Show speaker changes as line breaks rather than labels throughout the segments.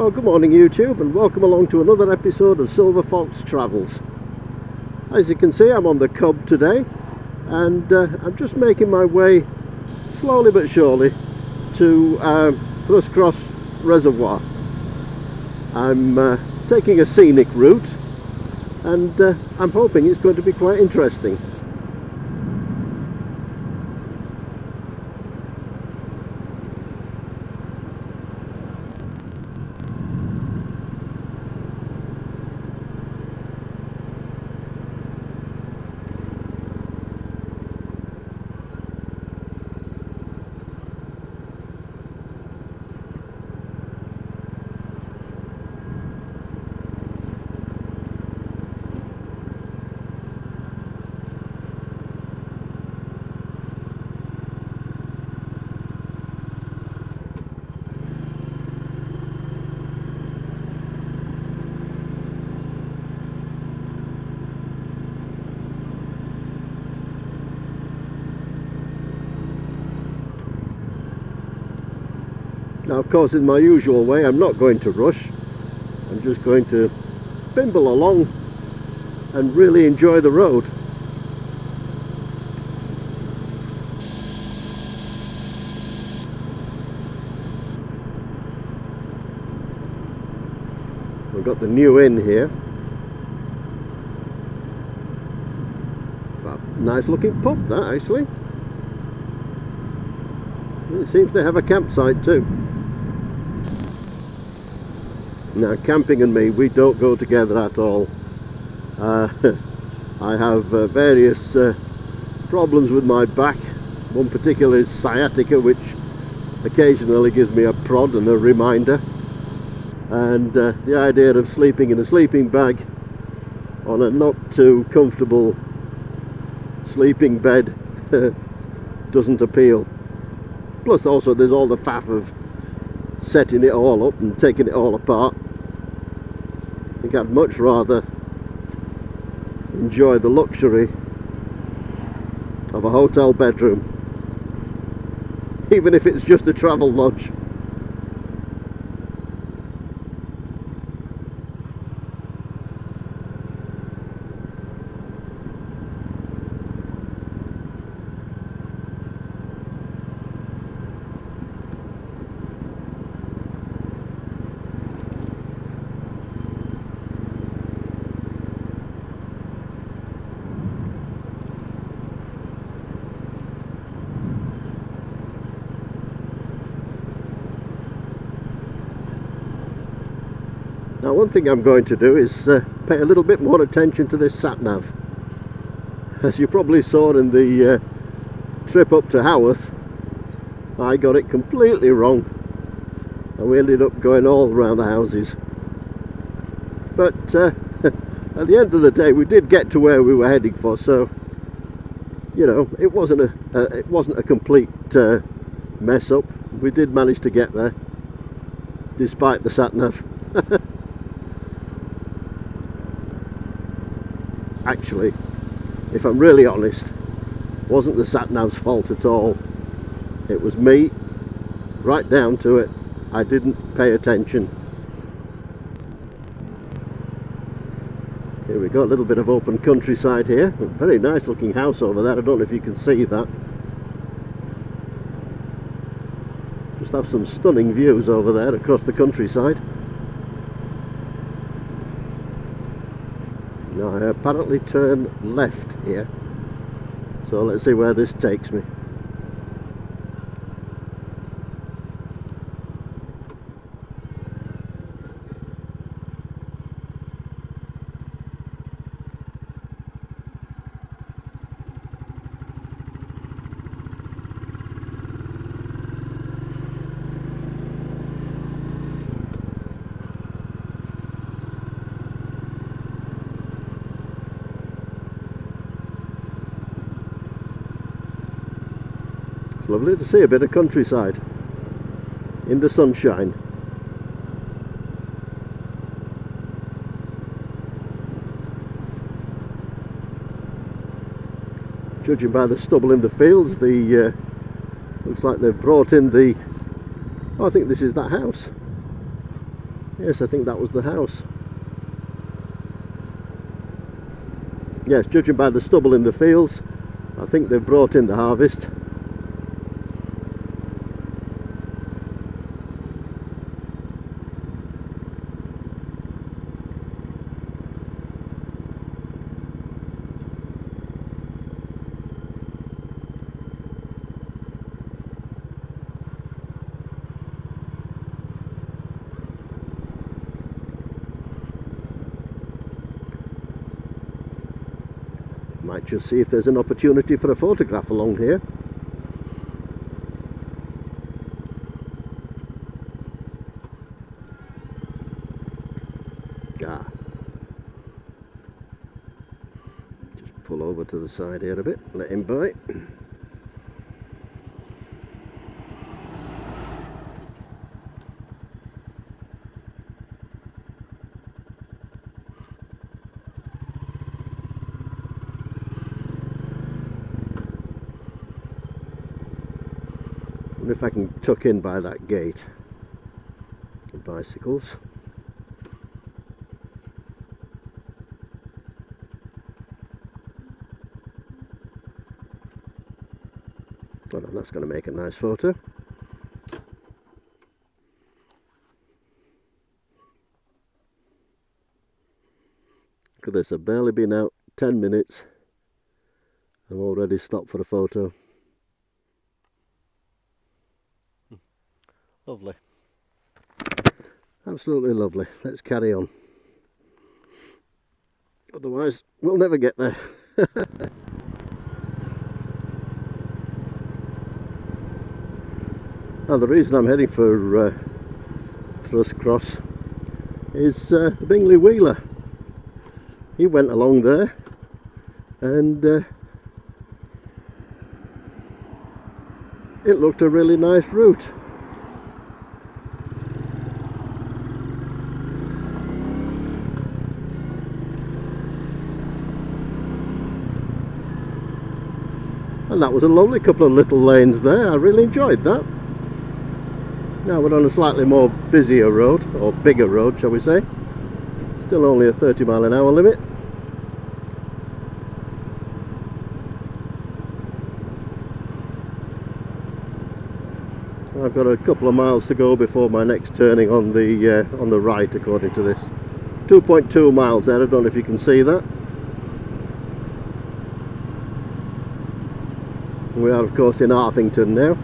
Well, good morning YouTube, and welcome along to another episode of Silver Fox Travels. As you can see, I'm on the Cub today, and I'm just making my way slowly but surely to Thruscross Reservoir. I'm taking a scenic route, and I'm hoping it's going to be quite interesting. Now, of course, in my usual way, I'm not going to rush. I'm just going to bimble along and really enjoy the road. We've got the new inn here. Nice looking pub, that, actually. It seems to have a campsite too. Now, camping and me, we don't go together at all. I have various problems with my back. One particular is sciatica, which occasionally gives me a prod and a reminder. And the idea of sleeping in a sleeping bag on a not too comfortable sleeping bed doesn't appeal. Plus also there's all the faff of setting it all up and taking it all apart. I think I'd much rather enjoy the luxury of a hotel bedroom, even if it's just a travel lodge. Now, one thing I'm going to do is pay a little bit more attention to this sat-nav. As you probably saw in the trip up to Haworth, I got it completely wrong and we ended up going all around the houses. But at the end of the day, we did get to where we were heading for, so you know, it wasn't a complete mess up. We did manage to get there despite the sat-nav. Actually, if I'm really honest, it wasn't the sat-nav's fault at all. It was me, right down to it. I didn't pay attention. Here we go, a little bit of open countryside here. A very nice looking house over there. I don't know if you can see that. Just have some stunning views over there across the countryside. Now, I apparently turn left here, so let's see where this takes me. Lovely to see a bit of countryside in the sunshine. Judging by the stubble in the fields, looks like they've brought in the, oh, I think this is that house. Yes, I think that was the house. Yes, judging by the stubble in the fields, I think they've brought in the harvest. Might just see if there's an opportunity for a photograph along here. Ah. Just pull over to the side here a bit, let him by. Wonder if I can tuck in by that gate. The bicycles. Well, that's going to make a nice photo. Look at this, I've barely been out 10 minutes. I'm already stopped for a photo. Lovely. Absolutely lovely. Let's carry on. Otherwise, we'll never get there. Now, the reason I'm heading for Thruscross is the Bingley Wheeler. He went along there and it looked a really nice route. And that was a lovely couple of little lanes there. I really enjoyed that. Now we're on a slightly more busier road, or bigger road shall we say. Still only a 30-mile-an-hour limit. I've got a couple of miles to go before my next turning on the right, according to this. 2.2 miles there, I don't know if you can see that. We are of course in Arthington now.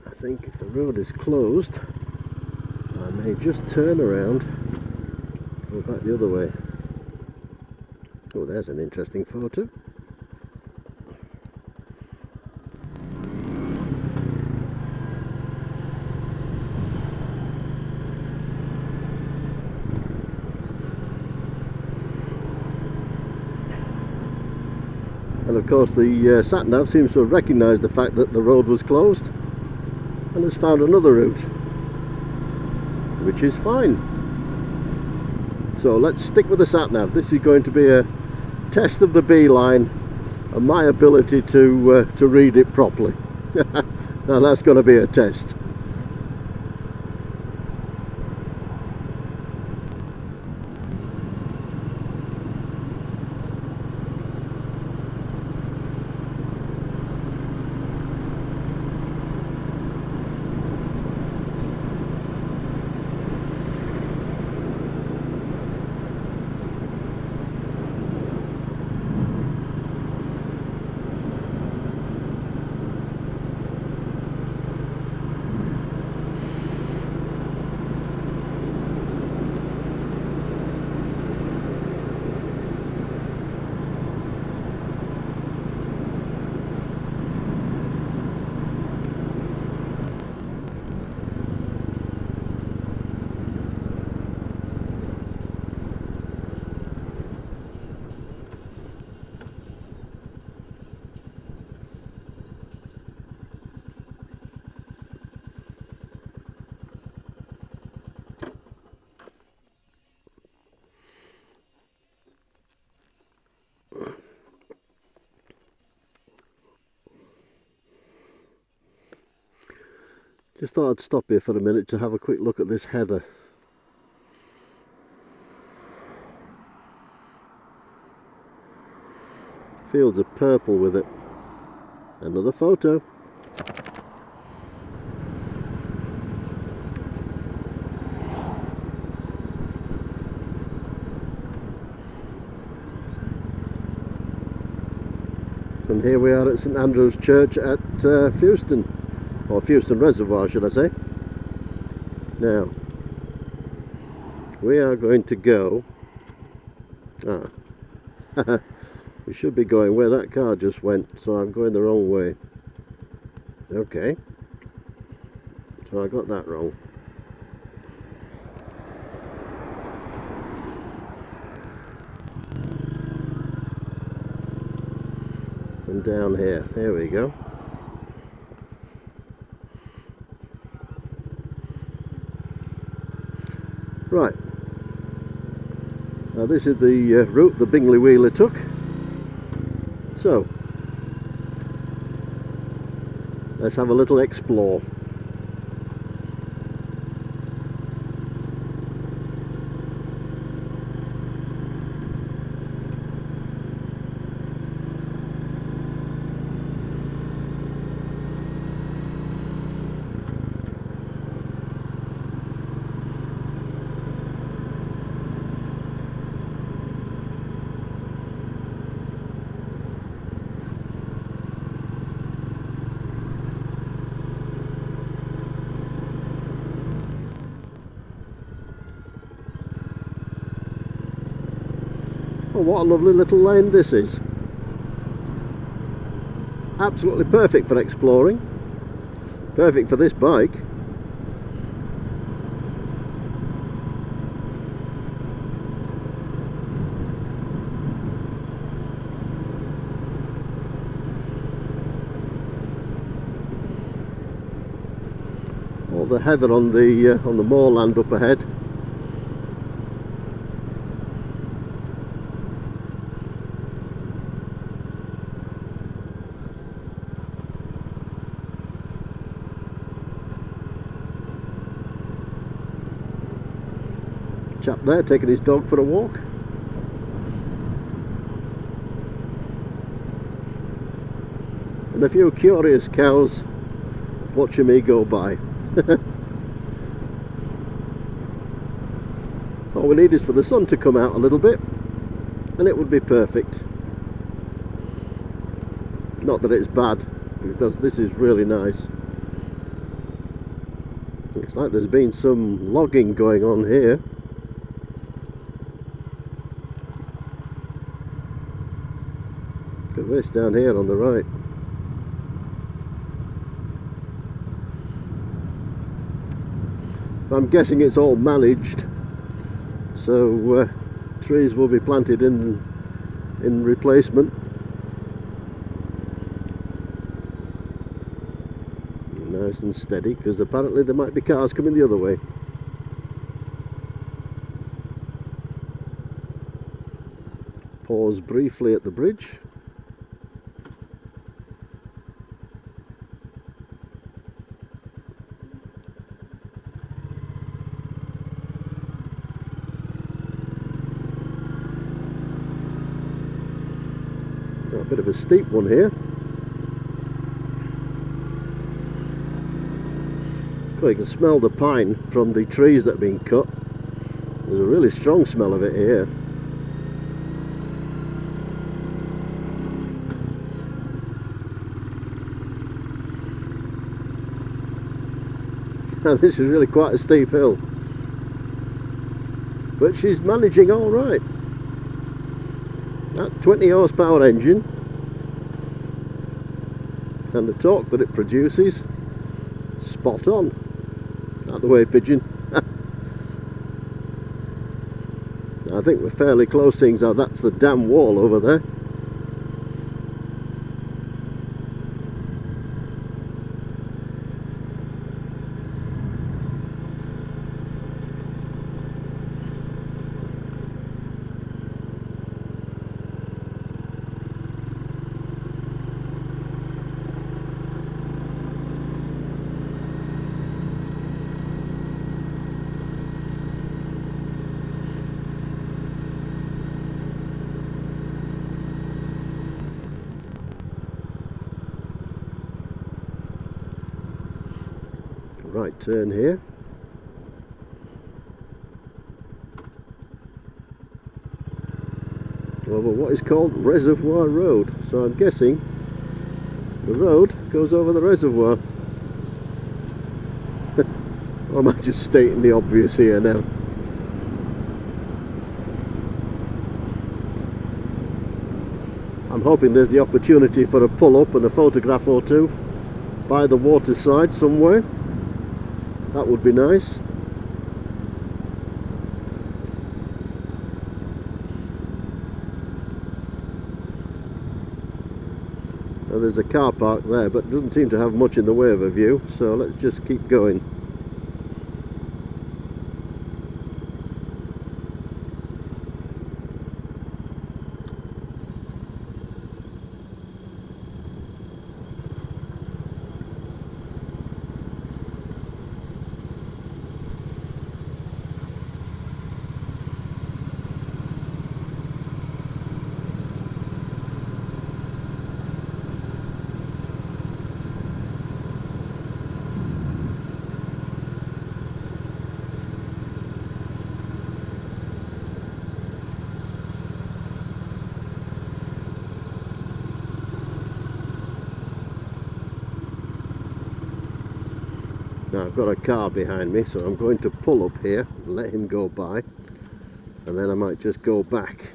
I think if the road is closed, I may just turn around and go back the other way. Oh, there's an interesting photo. And of course the sat-nav seems to have recognised the fact that the road was closed and has found another route, which is fine. So let's stick with the sat-nav. This is going to be a test of the beeline and my ability to read it properly. Now that's going to be a test. Just thought I'd stop here for a minute to have a quick look at this heather. Fields are purple with it. Another photo. And here we are at St Andrew's Church at Thruscross, or Thruscross Reservoir should I say. Now, we are going to go, we should be going where that car just went, so I'm going the wrong way. Okay, so I got that wrong. And down here we go. Right, now this is the route the Bingley Wheeler took. So, let's have a little explore. Oh, what a lovely little lane this is. Absolutely perfect for exploring. Perfect for this bike. All the heather on the moorland up ahead. Chap there taking his dog for a walk. And a few curious cows watching me go by. All we need is for the sun to come out a little bit and it would be perfect. Not that it's bad, because this is really nice. Looks like there's been some logging going on here. Look at this down here on the right. I'm guessing it's all managed, so trees will be planted in replacement. Nice and steady, because apparently there might be cars coming the other way. Pause briefly at the bridge. A bit of a steep one here. You can smell the pine from the trees that have been cut. There's a really strong smell of it here. And this is really quite a steep hill. But she's managing all right. That 20 horsepower engine and the torque that it produces, spot on. Out the way, pigeon. I think we're fairly close, seeing as that's the dam wall over there. right turn here. Over what is called Reservoir Road, so I'm guessing the road goes over the reservoir. Or am I just stating the obvious here now? I'm hoping there's the opportunity for a pull-up and a photograph or two by the waterside somewhere. That would be nice. Now there's a car park there, but it doesn't seem to have much in the way of a view, so let's just keep going. Now I've got a car behind me, so I'm going to pull up here and let him go by, and then I might just go back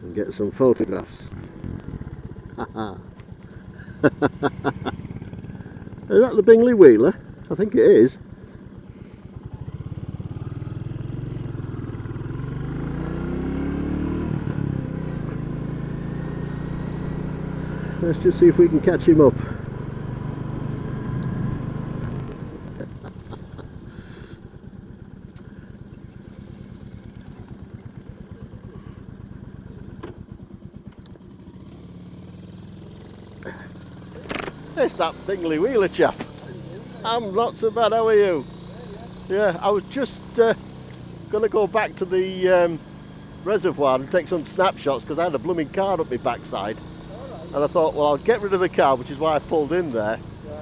and get some photographs. Is that the Bingley Wheeler? I think it is. Let's just see if we can catch him up. It's that Bingley Wheeler chap. I'm not so bad, how are you? Yeah, I was just going to go back to the reservoir and take some snapshots because I had a blooming car up my backside. And I thought, well, I'll get rid of the car, which is why I pulled in there.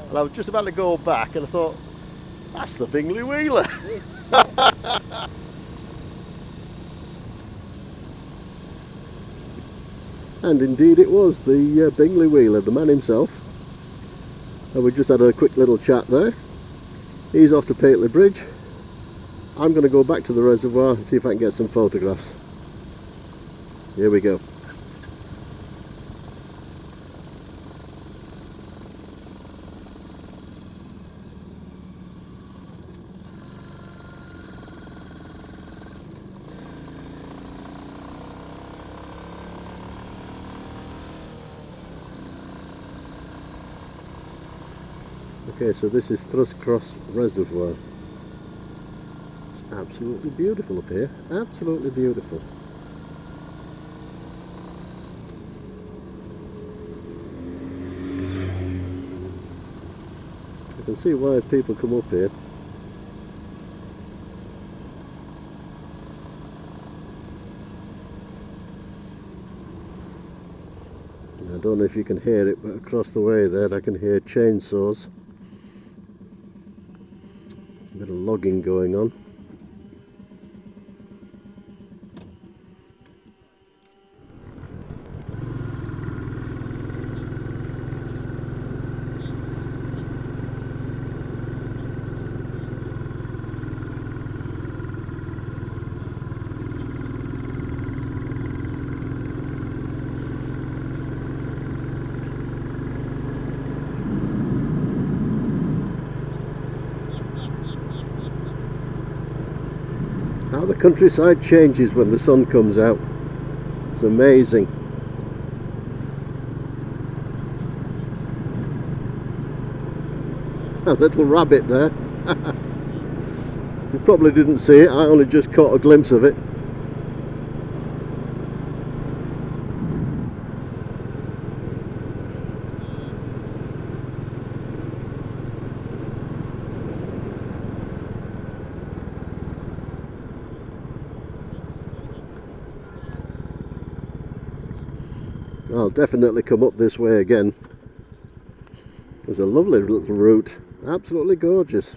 And I was just about to go back and I thought, that's the Bingley Wheeler. And indeed it was the Bingley Wheeler, the man himself. And we just had a quick little chat there. He's off to Pateley Bridge. I'm going to go back to the reservoir and see if I can get some photographs. Here we go. Okay, so this is Thruscross Reservoir. It's absolutely beautiful up here, absolutely beautiful. You can see why people come up here. I don't know if you can hear it, but across the way there I can hear chainsaws. A bit of logging going on. How the countryside changes when the sun comes out. It's amazing. A little rabbit there. You probably didn't see it, I only just caught a glimpse of it. I'll definitely come up this way again. There's a lovely little route Absolutely gorgeous.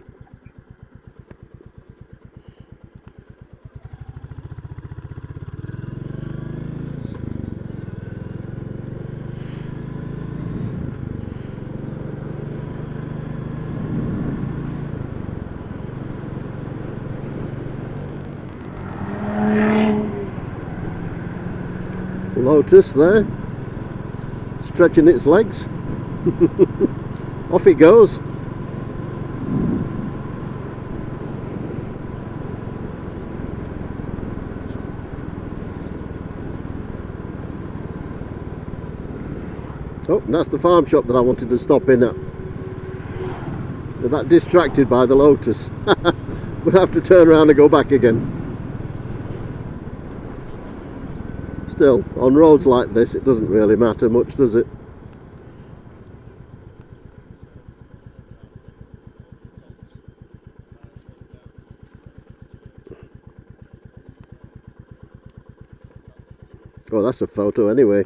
Lotus there, stretching its legs. Off it goes. Oh, that's the farm shop that I wanted to stop in at. They're that distracted by the Lotus. We'll have to turn around and go back again. Still, on roads like this, it doesn't really matter much, does it? Oh, that's a photo anyway.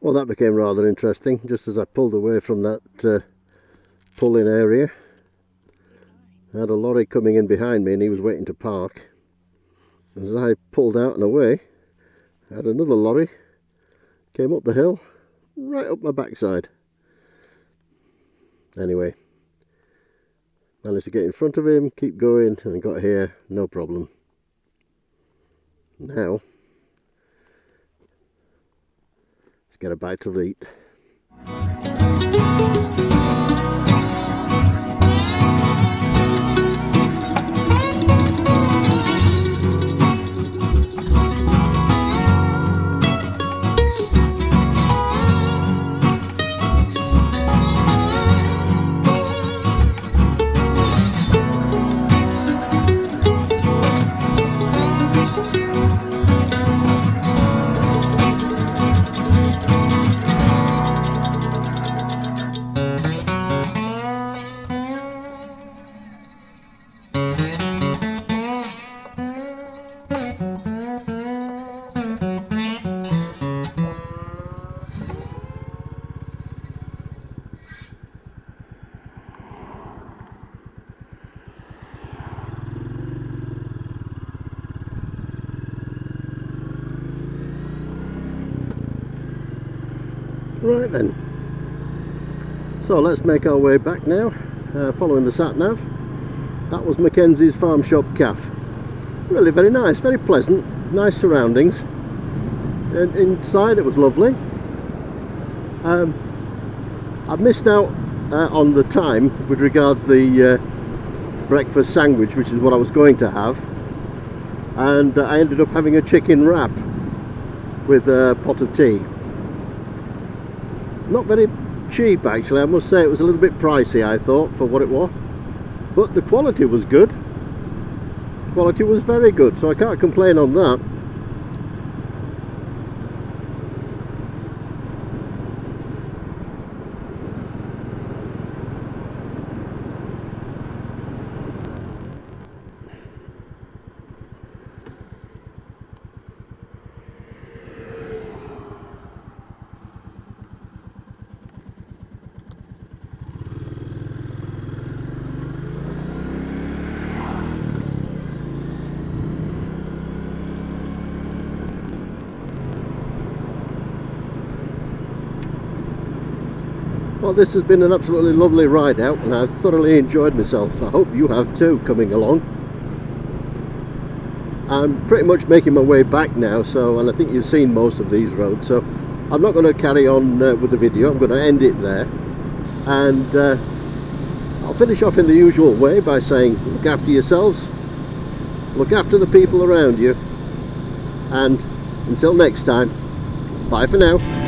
Well, that became rather interesting just as I pulled away from that pull-in area. I had a lorry coming in behind me and he was waiting to park. As I pulled out and away, I had another lorry came up the hill right up my backside. Anyway, managed to get in front of him, keep going, and got here, no problem. Now get a bite to eat. Right then, so let's make our way back now, following the sat-nav. That was Mackenzie's Farm Shop Cafe. Really very nice, very pleasant, nice surroundings, and inside it was lovely. I missed out on the time with regards to the breakfast sandwich, which is what I was going to have, and I ended up having a chicken wrap with a pot of tea. Not very cheap actually, I must say. It was a little bit pricey, I thought, for what it was, but the quality was good. The quality was very good, so I can't complain on that. Well, this has been an absolutely lovely ride out and I've thoroughly enjoyed myself. I hope you have too, coming along. I'm pretty much making my way back now, and I think you've seen most of these roads, so I'm not going to carry on with the video. I'm going to end it there, and I'll finish off in the usual way by saying look after yourselves, look after the people around you, and until next time, bye for now.